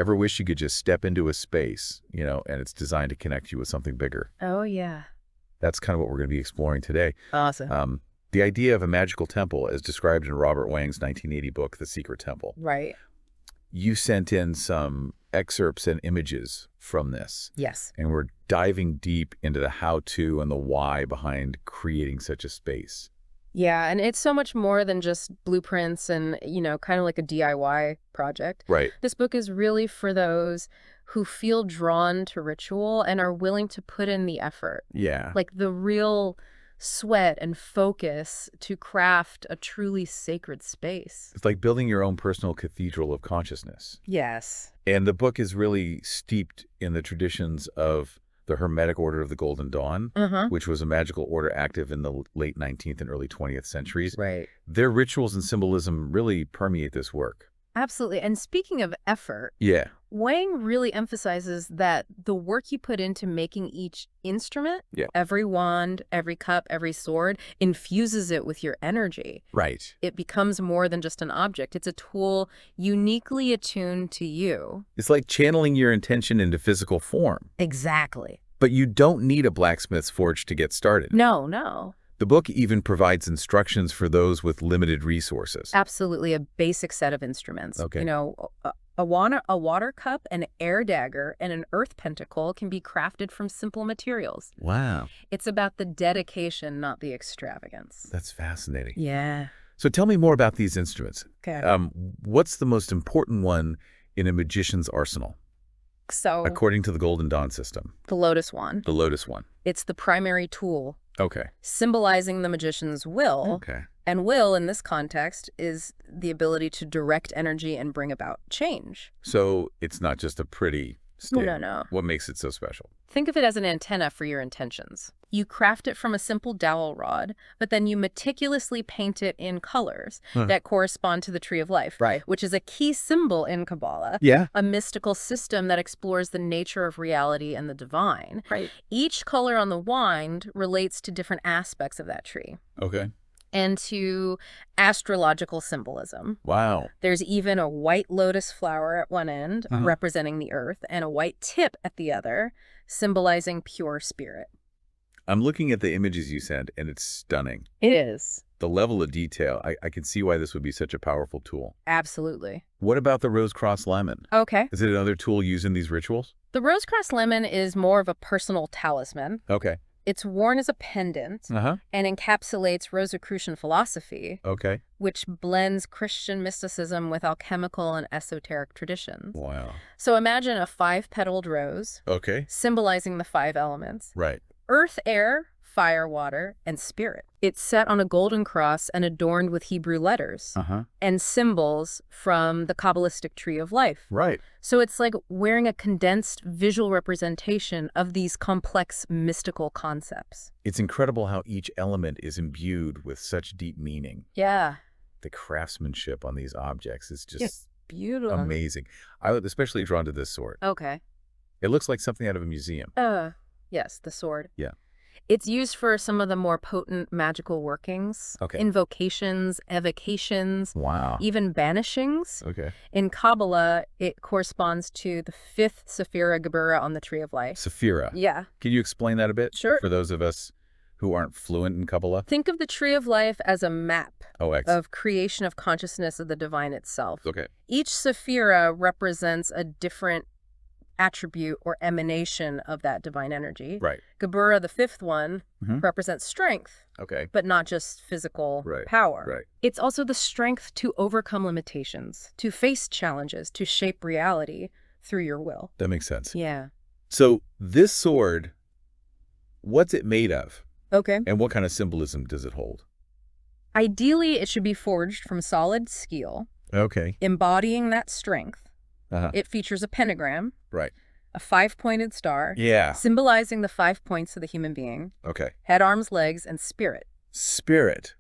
Ever wish you could just step into a space, and it's designed to connect you with something bigger? Oh, yeah. That's kind of what we're going to be exploring today. Awesome. The idea of a magical temple as described in Robert Wang's 1980 book, The Secret Temple. Right. You sent in some excerpts and images from this. Yes. And we're diving deep into the how-to and the why behind creating such a space. Yeah, and it's so much more than just blueprints and, kind of like a DIY project. Right. This book is really for those who feel drawn to ritual and are willing to put in the effort. Yeah. Like the real sweat and focus to craft a truly sacred space. It's like building your own personal cathedral of consciousness. Yes. And the book is really steeped in the traditions of the Hermetic Order of the Golden Dawn, which was a magical order active in the late 19th and early 20th centuries. Right. Their rituals and symbolism really permeate this work. Absolutely. And speaking of effort, Yeah. Wang really emphasizes that the work you put into making each instrument, every wand, every cup, every sword, infuses it with your energy. Right. It becomes more than just an object. It's a tool uniquely attuned to you. It's like channeling your intention into physical form. Exactly. But you don't need a blacksmith's forge to get started. No. The book even provides instructions for those with limited resources. Absolutely, a basic set of instruments. Okay. A water cup, an air dagger, and an earth pentacle can be crafted from simple materials. Wow. It's about the dedication, not the extravagance. That's fascinating. Yeah. So tell me more about these instruments. Okay. What's the most important one in a magician's arsenal? So, according to the Golden Dawn system. The lotus wand. The lotus one. It's the primary tool. Okay. Symbolizing the magician's will. Okay. And will, in this context, is the ability to direct energy and bring about change. So it's not just a pretty stick. No. What makes it so special? Think of it as an antenna for your intentions. You craft it from a simple dowel rod, but then you meticulously paint it in colors that correspond to the tree of life, Right. which is a key symbol in Kabbalah, Yeah. a mystical system that explores the nature of reality and the divine. Right. Each color on the wand relates to different aspects of that tree Okay. and to astrological symbolism. Wow. There's even a white lotus flower at one end, representing the earth, and a white tip at the other, symbolizing pure spirit. I'm looking at the images you sent, and it's stunning. It is. The level of detail, I can see why this would be such a powerful tool. Absolutely. What about the rose-cross lemon? Okay. Is it another tool used in these rituals? The rose-cross lemon is more of a personal talisman. Okay. It's worn as a pendant and encapsulates Rosicrucian philosophy, Okay. which blends Christian mysticism with alchemical and esoteric traditions. Wow. So imagine a 5-petaled rose, Okay. symbolizing the 5 elements: Right. earth, air, fire, water, and spirit. It's set on a golden cross and adorned with Hebrew letters and symbols from the Kabbalistic tree of life. Right. So it's like wearing a condensed visual representation of these complex mystical concepts. It's incredible how each element is imbued with such deep meaning. Yeah. The craftsmanship on these objects is just Beautiful. amazing. I was especially drawn to this sword. Okay. It looks like something out of a museum. Yes, the sword. Yeah. It's used for some of the more potent magical workings. Okay. Invocations, evocations. Wow. Even banishings. Okay. In Kabbalah, it corresponds to the 5th Sephira Geburah on the Tree of Life. Sephira. Yeah. Can you explain that a bit? Sure. For those of us who aren't fluent in Kabbalah? Think of the Tree of Life as a map Of creation of consciousness of the divine itself. Okay. Each Sephira represents a different attribute or emanation of that divine energy. Right. Geburah, the 5th one, represents strength, Okay. but not just physical power. Right. It's also the strength to overcome limitations, to face challenges, to shape reality through your will. That makes sense. Yeah. So this sword, what's it made of? Okay. And what kind of symbolism does it hold? Ideally, it should be forged from solid steel, Okay. embodying that strength. Uh-huh. It features a pentagram, Right. a 5-pointed star, Yeah. symbolizing the 5 points of the human being: Okay. head, arms, legs, and spirit. Spirit.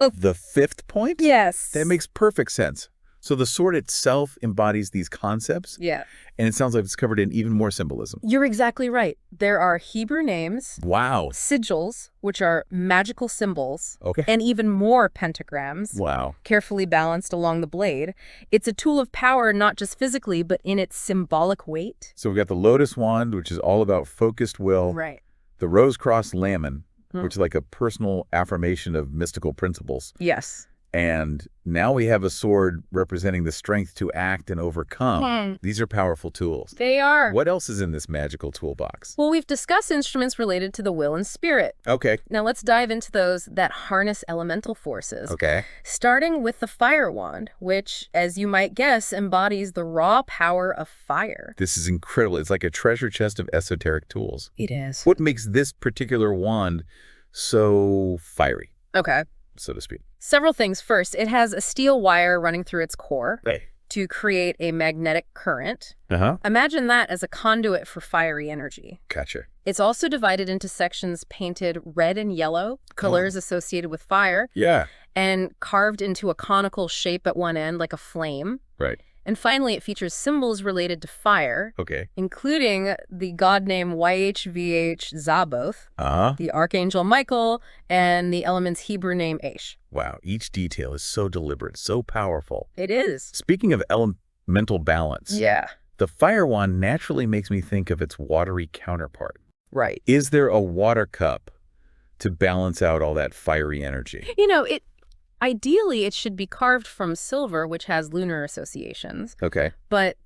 Oh. The 5th point? Yes. That makes perfect sense. So the sword itself embodies these concepts? Yeah. And it sounds like it's covered in even more symbolism. You're exactly right. There are Hebrew names, Wow. sigils, which are magical symbols, Okay. and even more pentagrams, Wow. carefully balanced along the blade. It's a tool of power not just physically, but in its symbolic weight. So we've got the lotus wand, which is all about focused will. Right. The rose-crossed lamen, which is like a personal affirmation of mystical principles. Yes. And now we have a sword representing the strength to act and overcome. These are powerful tools. They are. What else is in this magical toolbox? Well, we've discussed instruments related to the will and spirit. Okay. Now let's dive into those that harness elemental forces. Okay. Starting with the fire wand, which, as you might guess, embodies the raw power of fire. This is incredible. It's like a treasure chest of esoteric tools. It is. What makes this particular wand so fiery, Okay. so to speak? Several things. First, it has a steel wire running through its core Hey. to create a magnetic current. Uh-huh. Imagine that as a conduit for fiery energy. Gotcha. It's also divided into sections painted red and yellow, colors associated with fire, Yeah. and carved into a conical shape at one end like a flame. Right. And finally, it features symbols related to fire, Okay. including the god name YHVH Zaboth, Uh-huh. the archangel Michael, and the element's Hebrew name Aish. Wow. Each detail is so deliberate, so powerful. It is. Speaking of elemental balance, Yeah. the fire wand naturally makes me think of its watery counterpart. Right. Is there a water cup to balance out all that fiery energy? You know, ideally it should be carved from silver, which has lunar associations, Okay. but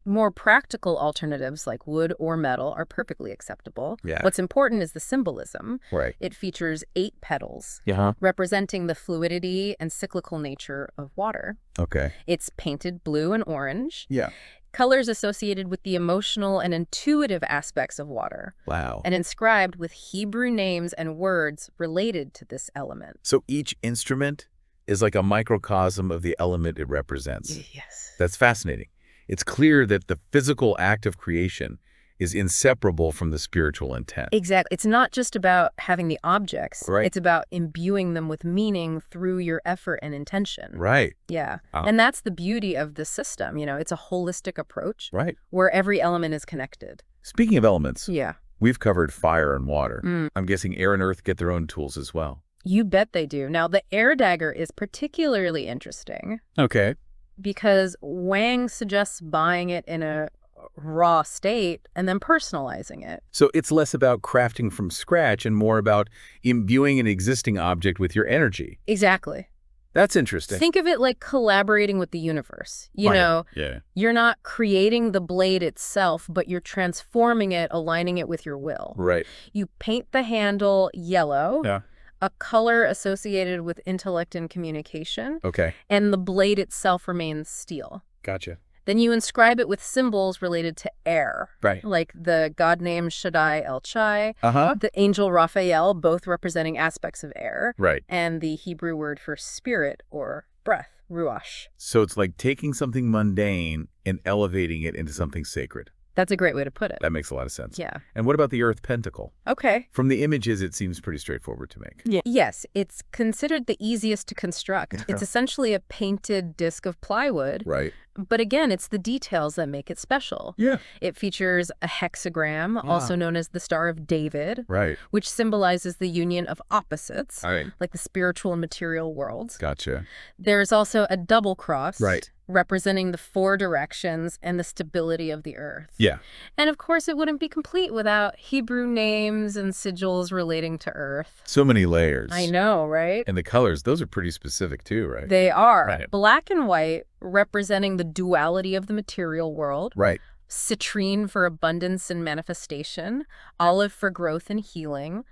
more practical alternatives like wood or metal are perfectly acceptable. Yeah. What's important is the symbolism. Right. It features 8 petals, Yeah. representing the fluidity and cyclical nature of water. Okay. It's painted blue and orange, Yeah. colors associated with the emotional and intuitive aspects of water, Wow. and inscribed with Hebrew names and words related to this element. So each instrument is like a microcosm of the element it represents. Yes. That's fascinating. It's clear that the physical act of creation is inseparable from the spiritual intent. Exactly. It's not just about having the objects. Right. It's about imbuing them with meaning through your effort and intention. Right. Yeah. Wow. And that's the beauty of the system. You know, it's a holistic approach Right. where every element is connected. Speaking of elements, Yeah. we've covered fire and water. I'm guessing air and earth get their own tools as well. You bet they do. Now, the air dagger is particularly interesting Okay. because Wang suggests buying it in a raw state and then personalizing it. So it's less about crafting from scratch and more about imbuing an existing object with your energy. Exactly. That's interesting. Think of it like collaborating with the universe. You Right. know, Yeah. you're not creating the blade itself, but you're transforming it, aligning it with your will. Right. You paint the handle yellow, Yeah. a color associated with intellect and communication, Okay. and the blade itself remains steel. Gotcha. Then you inscribe it with symbols related to air, Right. like the god name Shaddai El Chai, Uh-huh. the angel Raphael, both representing aspects of air, Right. and the Hebrew word for spirit or breath, ruach. So it's like taking something mundane and elevating it into something sacred. That's a great way to put it. That makes a lot of sense. Yeah. And what about the earth pentacle? Okay. From the images, it seems pretty straightforward to make. Yeah. Yes, it's considered the easiest to construct. It's essentially a painted disc of plywood. Right. But again, it's the details that make it special. Yeah. It features a hexagram, also known as the Star of David, Right. which symbolizes the union of opposites, All right. like the spiritual and material worlds. Gotcha. There's also a double cross, Right. representing the 4 directions and the stability of the earth. Yeah. And of course, it wouldn't be complete without Hebrew names and sigils relating to earth. So many layers. I know, right? And the colors, those are pretty specific too, right? They are. Right. Black and white, representing the duality of the material world. Right. Citrine for abundance and manifestation. Olive for growth and healing.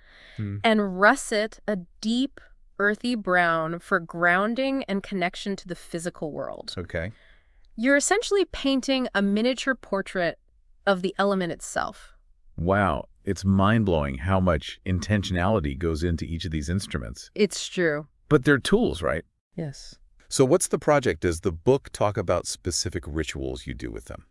And russet, a deep, earthy brown for grounding and connection to the physical world. Okay. You're essentially painting a miniature portrait of the element itself. Wow. It's mind-blowing how much intentionality goes into each of these instruments. It's true. But they're tools, right? Yes. So what's the project? Does the book talk about specific rituals you do with them?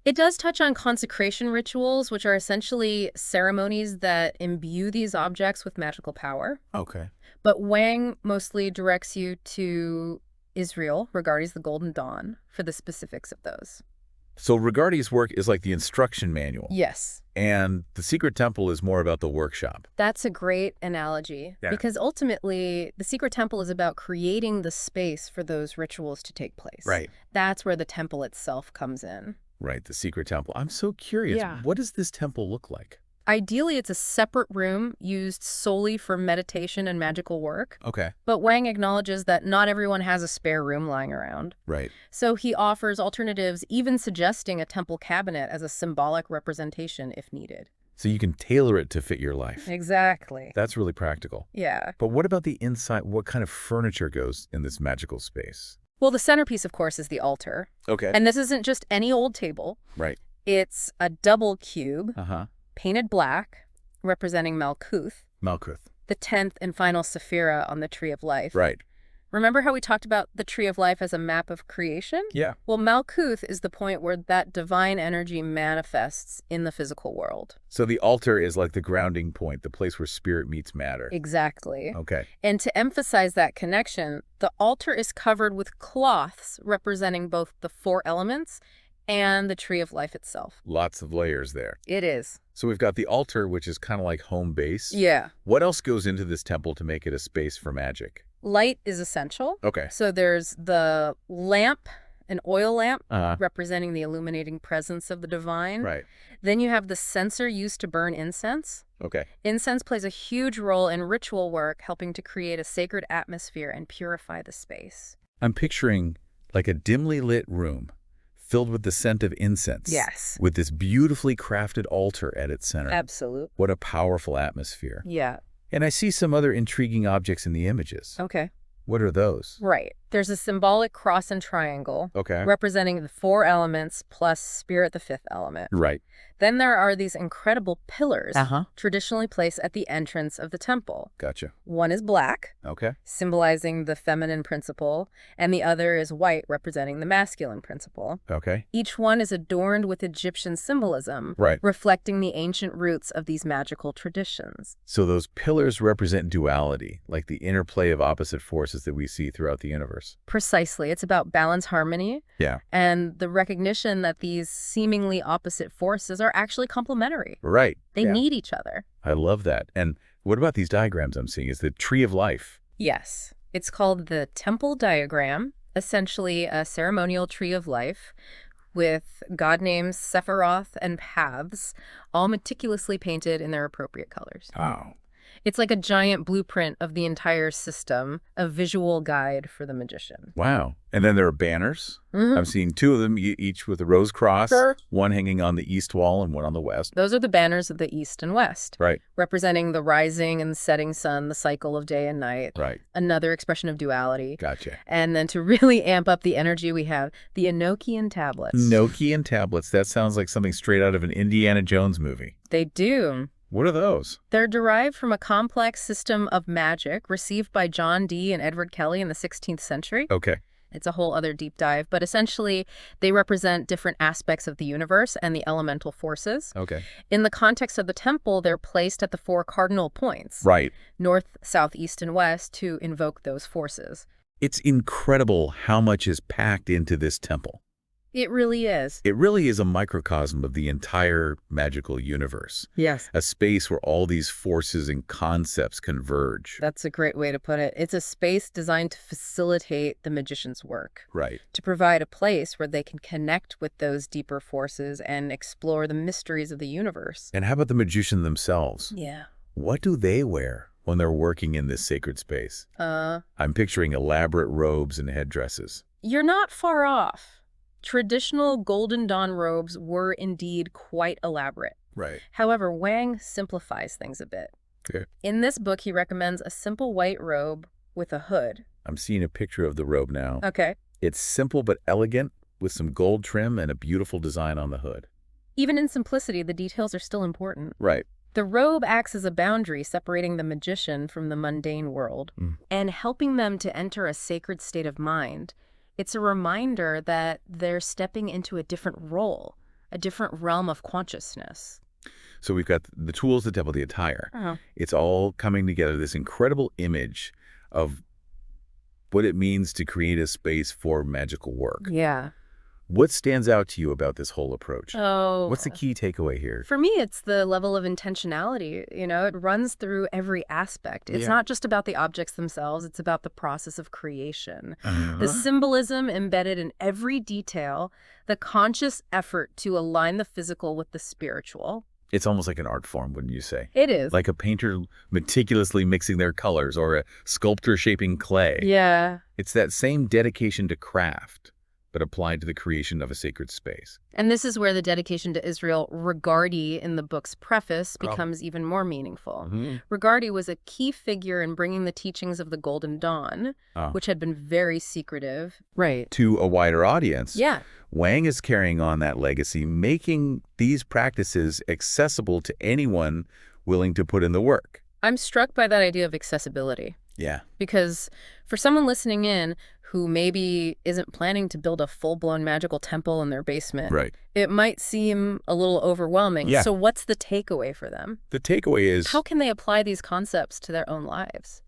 It does touch on consecration rituals, which are essentially ceremonies that imbue these objects with magical power. Okay. But Wang mostly directs you to Israel, Regardi's The Golden Dawn, for the specifics of those. So Rigardi's work is like the instruction manual. Yes. And the Secret Temple is more about the workshop. That's a great analogy, because ultimately the Secret Temple is about creating the space for those rituals to take place. Right. That's where the temple itself comes in. Right, the Secret Temple. I'm so curious. Yeah. What does this temple look like? Ideally, it's a separate room used solely for meditation and magical work. Okay. But Wang acknowledges that not everyone has a spare room lying around. Right. So he offers alternatives, even suggesting a temple cabinet as a symbolic representation if needed. So you can tailor it to fit your life. Exactly. That's really practical. Yeah. But what about the inside? What kind of furniture goes in this magical space? Well, the centerpiece, of course, is the altar. Okay. And this isn't just any old table. Right. It's a double cube, Uh-huh. painted black, representing Malkuth, Malkuth. the 10th and final Sephira on the Tree of Life. Right. Remember how we talked about the Tree of Life as a map of creation? Yeah. Well, Malkuth is the point where that divine energy manifests in the physical world. So the altar is like the grounding point, the place where spirit meets matter. Exactly. Okay. And to emphasize that connection, the altar is covered with cloths representing both the 4 elements and the Tree of Life itself. Lots of layers there. It is. So we've got the altar, which is kind of like home base. Yeah. What else goes into this temple to make it a space for magic? Light is essential. Okay. So there's the lamp, an oil lamp, Uh-huh. representing the illuminating presence of the divine. Right. Then you have the censer used to burn incense. Okay. Incense plays a huge role in ritual work, helping to create a sacred atmosphere and purify the space. I'm picturing like a dimly lit room filled with the scent of incense. Yes. With this beautifully crafted altar at its center. Absolute. What a powerful atmosphere. Yeah. And I see some other intriguing objects in the images. Okay. What are those? Right. There's a symbolic cross and triangle Okay. representing the 4 elements plus spirit, the 5th element. Right. Then there are these incredible pillars Uh-huh. traditionally placed at the entrance of the temple. Gotcha. One is black, Okay. symbolizing the feminine principle, and the other is white, representing the masculine principle. Okay. Each one is adorned with Egyptian symbolism, Right. reflecting the ancient roots of these magical traditions. So those pillars represent duality, like the interplay of opposite forces that we see throughout the universe. Precisely. It's about balance, harmony, Yeah. and the recognition that these seemingly opposite forces are actually complementary. Right. They Yeah. need each other. I love that. And what about these diagrams I'm seeing? Is the Tree of Life? Yes. It's called the temple diagram, essentially a ceremonial tree of life with god names, Sephiroth, and paths, all meticulously painted in their appropriate colors. Oh. It's like a giant blueprint of the entire system, a visual guide for the magician. Wow. And then there are banners. Mhm. I'm seeing 2 of them, each with a rose cross, Sure. one hanging on the east wall and one on the west. Those are the banners of the East and West, Right. representing the rising and setting sun, the cycle of day and night, Right. another expression of duality. Gotcha. And then to really amp up the energy, we have the Enochian tablets. Enochian tablets. That sounds like something straight out of an Indiana Jones movie. They do. What are those? They're derived from a complex system of magic received by John Dee and Edward Kelly in the 16th century. Okay. It's a whole other deep dive, but essentially they represent different aspects of the universe and the elemental forces. Okay. In the context of the temple, they're placed at the 4 cardinal points, Right. north, south, east, and west, to invoke those forces. It's incredible how much is packed into this temple. It really is. It really is a microcosm of the entire magical universe. Yes. A space where all these forces and concepts converge. That's a great way to put it. It's a space designed to facilitate the magician's work, Right. to provide a place where they can connect with those deeper forces and explore the mysteries of the universe. And how about the magician themselves? Yeah. What do they wear when they're working in this sacred space? I'm picturing elaborate robes and headdresses. You're not far off. Traditional Golden Dawn robes were indeed quite elaborate. Right. However, Wang simplifies things a bit. Okay. In this book, he recommends a simple white robe with a hood. I'm seeing a picture of the robe now. Okay. It's simple but elegant, with some gold trim and a beautiful design on the hood. Even in simplicity, the details are still important. Right. The robe acts as a boundary separating the magician from the mundane world and helping them to enter a sacred state of mind. It's a reminder that they're stepping into a different role, a different realm of consciousness. So we've got the tools, the temple, the attire. Uh-huh. It's all coming together, this incredible image of what it means to create a space for magical work. Yeah. What stands out to you about this whole approach? Oh, What's the key takeaway here? for me, it's the level of intentionality. It runs through every aspect. It's not just about the objects themselves, it's about the process of creation. The symbolism embedded in every detail, the conscious effort to align the physical with the spiritual. It's almost like an art form, wouldn't you say? It is. Like a painter meticulously mixing their colors or a sculptor shaping clay. Yeah. It's that same dedication to craft, but applied to the creation of a sacred space. And this is where the dedication to Israel Regardie in the book's preface becomes even more meaningful. Regardie was a key figure in bringing the teachings of the Golden Dawn, which had been very secretive, to a wider audience. Yeah. Wang is carrying on that legacy, making these practices accessible to anyone willing to put in the work. I'm struck by that idea of accessibility. Yeah. Because for someone listening in who maybe isn't planning to build a full-blown magical temple in their basement, it might seem a little overwhelming. Yeah. So what's the takeaway for them? The takeaway is, how can they apply these concepts to their own lives?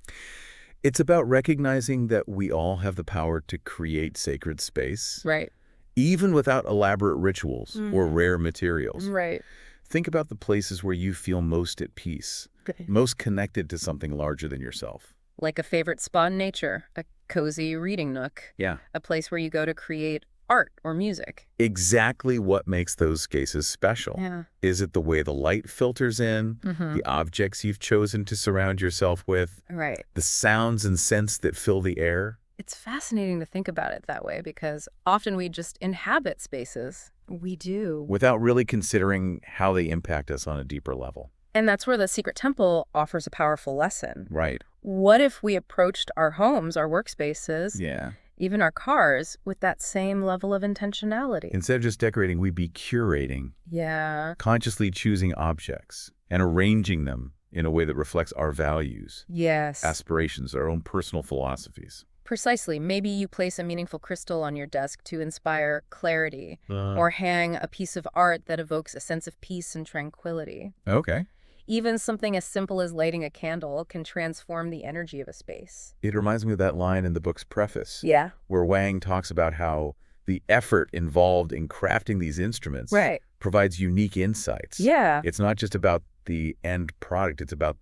it's about recognizing that we all have the power to create sacred space. Right. Even without elaborate rituals or rare materials. Right. Think about the places where you feel most at peace, most connected to something larger than yourself. Like a favorite spot in nature, a cozy reading nook. Yeah. A place where you go to create art or music. Exactly what makes those spaces special. Yeah. Is it the way the light filters in, the objects you've chosen to surround yourself with, Right. the sounds and scents that fill the air? It's fascinating to think about it that way because often we just inhabit spaces. We do. Without really considering how they impact us on a deeper level. And that's where the Secret Temple offers a powerful lesson. Right. What if we approached our homes, our workspaces, Yeah. even our cars, with that same level of intentionality? Instead of just decorating, we'd be curating, Yeah. consciously choosing objects and arranging them in a way that reflects our values, Yes. aspirations, our own personal philosophies. Precisely. Maybe you place a meaningful crystal on your desk to inspire clarity, or hang a piece of art that evokes a sense of peace and tranquility. Okay. Even something as simple as lighting a candle can transform the energy of a space. It reminds me of that line in the book's preface, Yeah. where Wang talks about how the effort involved in crafting these instruments provides unique insights. Yeah. It's not just about the end product, it's about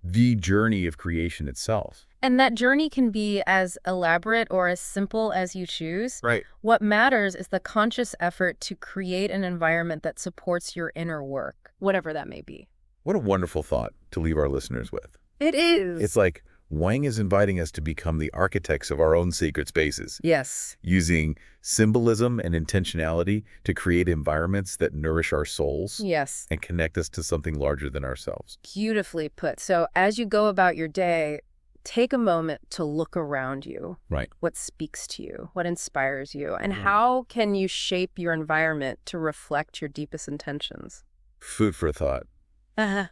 the journey of creation itself. And that journey can be as elaborate or as simple as you choose. Right. What matters is the conscious effort to create an environment that supports your inner work, whatever that may be. What a wonderful thought to leave our listeners with. It is. It's like Wang is inviting us to become the architects of our own sacred spaces, Yes. using symbolism and intentionality to create environments that nourish our souls Yes. and connect us to something larger than ourselves. Beautifully put. So as you go about your day, take a moment to look around you. Right. What speaks to you? What inspires you? And how can you shape your environment to reflect your deepest intentions? Food for thought. Uh-huh.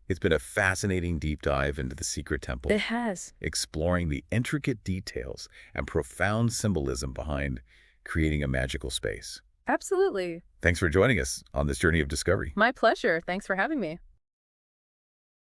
It's been a fascinating deep dive into the Secret Temple, It has. exploring the intricate details and profound symbolism behind creating a magical space. Absolutely. Thanks for joining us on this journey of discovery. My pleasure. Thanks for having me.